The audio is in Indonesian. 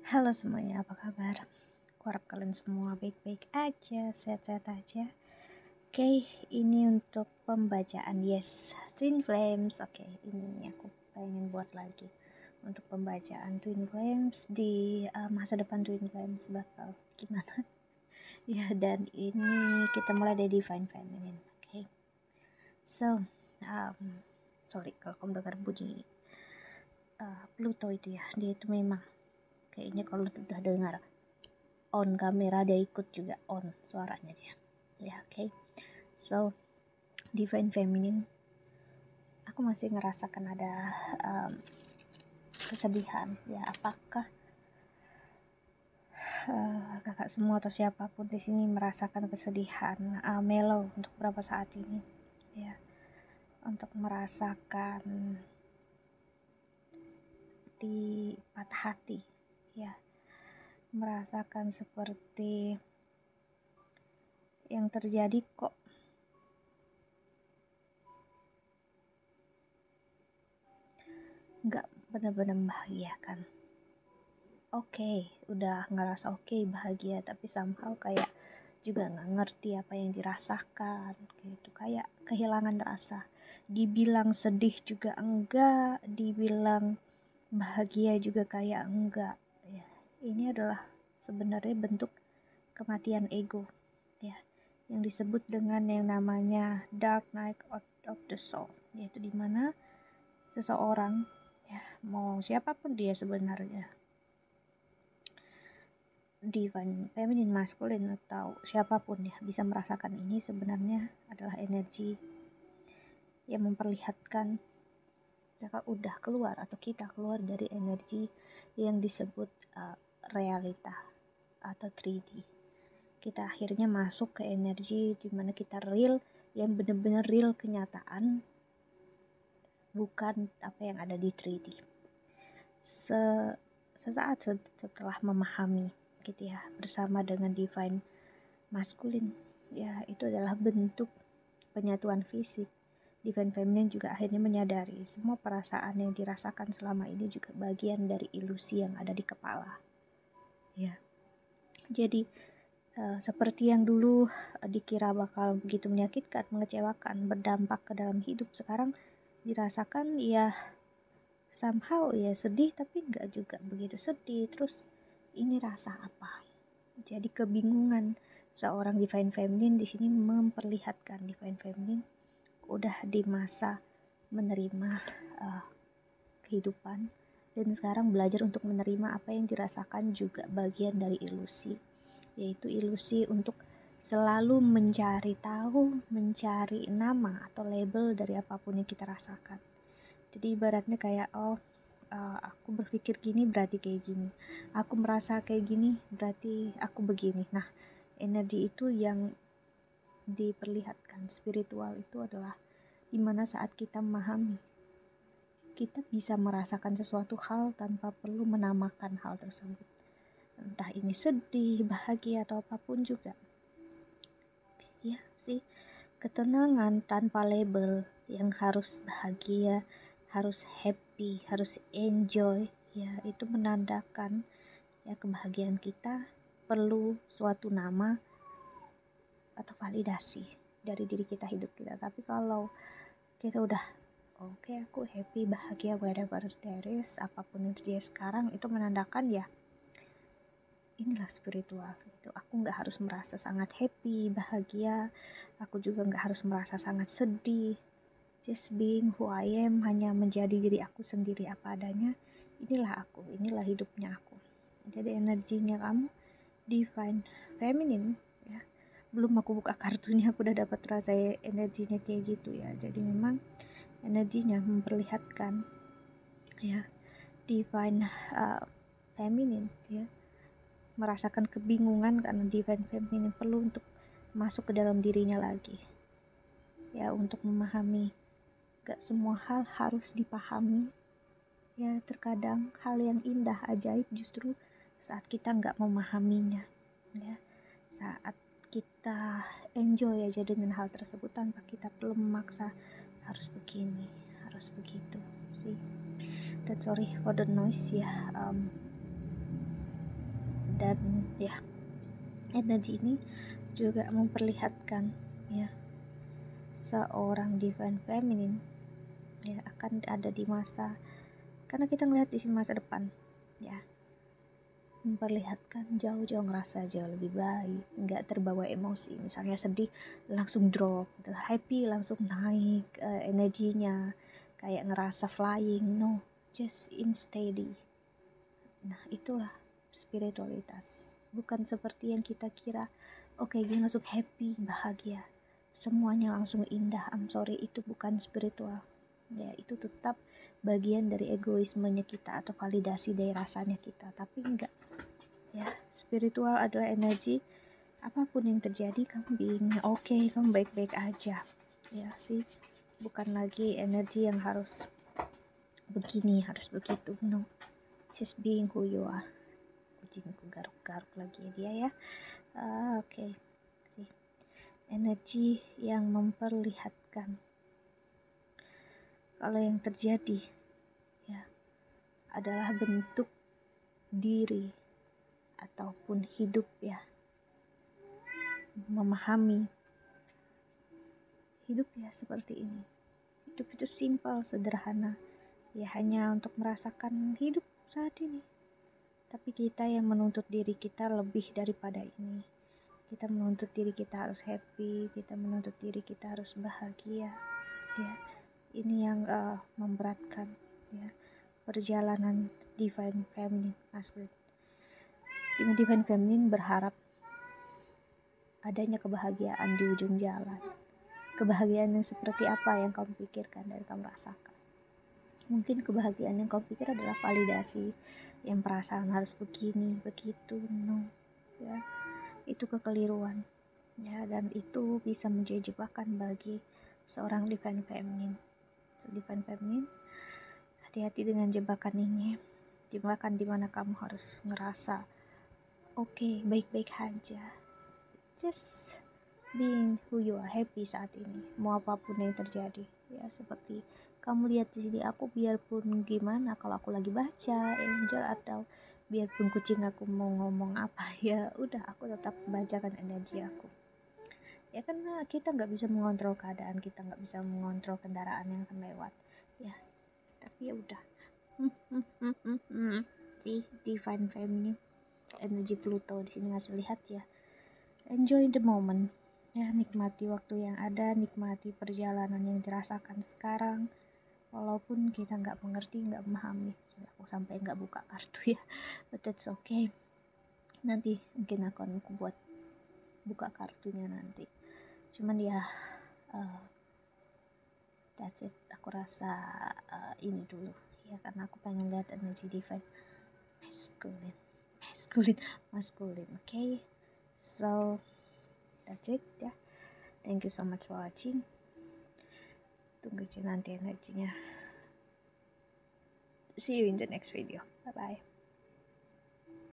Halo semuanya, apa kabar? Aku harap kalian semua baik-baik aja, sehat-sehat aja. Oke, ini untuk pembacaan Twin Flames. Oke, ini aku pengen buat lagi untuk pembacaan Twin Flames di masa depan Twin Flames bakal gimana. Ya, dan ini kita mulai dari Divine Feminine. Oke, so sorry kalau kamu dengar bunyi Pluto itu ya, dia itu memang kayaknya kalau udah dengar on kamera dia ikut juga on suaranya dia ya. Oke. So Divine Feminine, aku masih ngerasakan ada kesedihan ya. Apakah kakak semua atau siapapun di sini merasakan kesedihan mellow untuk beberapa saat ini ya, untuk merasakan di patah hati ya, merasakan seperti yang terjadi kok nggak benar-benar membahagiakan. Oke, udah ngerasa bahagia, tapi somehow kayak juga nggak ngerti apa yang dirasakan gitu, kayak kehilangan rasa. Dibilang sedih juga enggak, dibilang bahagia juga kayak enggak ya. Ini adalah sebenarnya bentuk kematian ego ya, yang disebut dengan yang namanya Dark Night of the Soul, yaitu dimana seseorang ya, mau siapapun dia sebenarnya, divine feminine, maskulin, atau siapapun ya, bisa merasakan ini sebenarnya adalah energi yang memperlihatkan kakak udah keluar atau kita keluar dari energi yang disebut realita atau 3D. Kita akhirnya masuk ke energi dimana kita real, yang benar-benar real, kenyataan, bukan apa yang ada di 3D. Sesaat setelah memahami gitu ya, bersama dengan divine maskulin ya, itu adalah bentuk penyatuan fisik. Divine feminine juga akhirnya menyadari semua perasaan yang dirasakan selama ini juga bagian dari ilusi yang ada di kepala ya. Jadi seperti yang dulu dikira bakal begitu menyakitkan, mengecewakan, berdampak ke dalam hidup, sekarang dirasakan ya somehow ya sedih, tapi nggak juga begitu sedih. Terus ini rasa apa? Jadi kebingungan. Seorang divine feminine di sini memperlihatkan divine feminine udah di masa menerima kehidupan, dan sekarang belajar untuk menerima apa yang dirasakan juga bagian dari ilusi, yaitu ilusi untuk selalu mencari tahu, mencari nama atau label dari apapun yang kita rasakan. Jadi ibaratnya kayak aku berpikir gini berarti kayak gini, aku merasa kayak gini berarti aku begini. Nah, energi itu yang diperlihatkan spiritual itu adalah dimana saat kita memahami, kita bisa merasakan sesuatu hal tanpa perlu menamakan hal tersebut, entah ini sedih, bahagia, atau apapun juga ya sih. Ketenangan tanpa label, yang harus bahagia, harus happy, harus enjoy ya, itu menandakan ya kebahagiaan kita perlu suatu nama atau validasi dari diri kita, hidup kita. Tapi kalau kita udah oke, aku happy, bahagia, whatever there is, apapun yang terjadi sekarang, itu menandakan ya inilah spiritual gitu. Aku nggak harus merasa sangat happy, bahagia, aku juga nggak harus merasa sangat sedih. Just being who I am, hanya menjadi diri aku sendiri apa adanya. Inilah aku, inilah hidupnya aku. Jadi energinya kamu divine feminine ya. Belum aku buka kartunya, aku udah dapat rasa energinya kayak gitu ya. Jadi memang energinya memperlihatkan ya divine feminine ya, merasakan kebingungan karena divine feminine perlu untuk masuk ke dalam dirinya lagi ya, untuk memahami gak semua hal harus dipahami ya. Terkadang hal yang indah, ajaib justru saat kita gak memahaminya ya, saat kita enjoy aja dengan hal tersebut tanpa kita perlu memaksa harus begini, harus begitu sih. Dan sorry for the noise ya, Dan ya, energi ini juga memperlihatkan ya seorang divine feminine ya akan ada di masa, karena kita ngelihat di sini masa depan ya, memperlihatkan jauh-jauh ngerasa jauh lebih baik, nggak terbawa emosi. Misalnya sedih langsung drop gitu. Happy langsung naik energinya, kayak ngerasa flying. No, just in steady. Nah itulah spiritualitas, bukan seperti yang kita kira. Oke, dia langsung happy, bahagia, semuanya langsung indah. I'm sorry, itu bukan spiritual ya. Itu tetap bagian dari egoismenya kita atau validasi dari rasanya kita, tapi enggak ya. Spiritual adalah energi apapun yang terjadi kamu being oke, kamu baik-baik aja ya sih. Bukan lagi energi yang harus begini, harus begitu. No, just being who you are. Kucingku garuk-garuk lagi dia ya. Oke. Sih, energi yang memperlihatkan kalau yang terjadi ya adalah bentuk diri ataupun hidup ya, memahami hidup ya seperti ini. Hidup itu simpel, sederhana ya, hanya untuk merasakan hidup saat ini. Tapi kita yang menuntut diri kita lebih daripada ini. Kita menuntut diri kita harus happy, kita menuntut diri kita harus bahagia ya. Ini yang memberatkan ya perjalanan divine feminine masculine. Divine feminine berharap adanya kebahagiaan di ujung jalan. Kebahagiaan yang seperti apa yang kamu pikirkan dan kamu rasakan? Mungkin kebahagiaan yang kamu pikir adalah validasi, yang perasaan harus begini, begitu. No ya, itu kekeliruan ya, dan itu bisa menjadi jebakan bagi seorang divine feminine. So, divine feminine, hati-hati dengan jebakan ini. Jebakan dimana kamu harus ngerasa oke, baik-baik aja, just being who you are, happy saat ini, mau apapun yang terjadi ya. Seperti kamu lihat di sini, aku biarpun gimana, kalau aku lagi baca angel atau biarpun kucing aku mau ngomong apa ya udah, aku tetap bacakan energi aku ya, karena kita nggak bisa mengontrol keadaan, kita nggak bisa mengontrol kendaraan yang akan lewat ya. Tapi ya udah. Si divine feminine, energi Pluto di sini ngasih lihat ya, enjoy the moment ya, nikmati waktu yang ada, nikmati perjalanan yang dirasakan sekarang, walaupun kita nggak mengerti, nggak memahami. Sudah, aku sampai nggak buka kartu ya, but that's okay. Nanti mungkin akan aku buat buka kartunya nanti. Cuman ya that's it. Aku rasa ini dulu ya, karena aku pengen lihat energi divine masculine. Okay, so that's it ya. Thank you so much for watching. Tunggu aja nanti energinya. See you in the next video. Bye bye.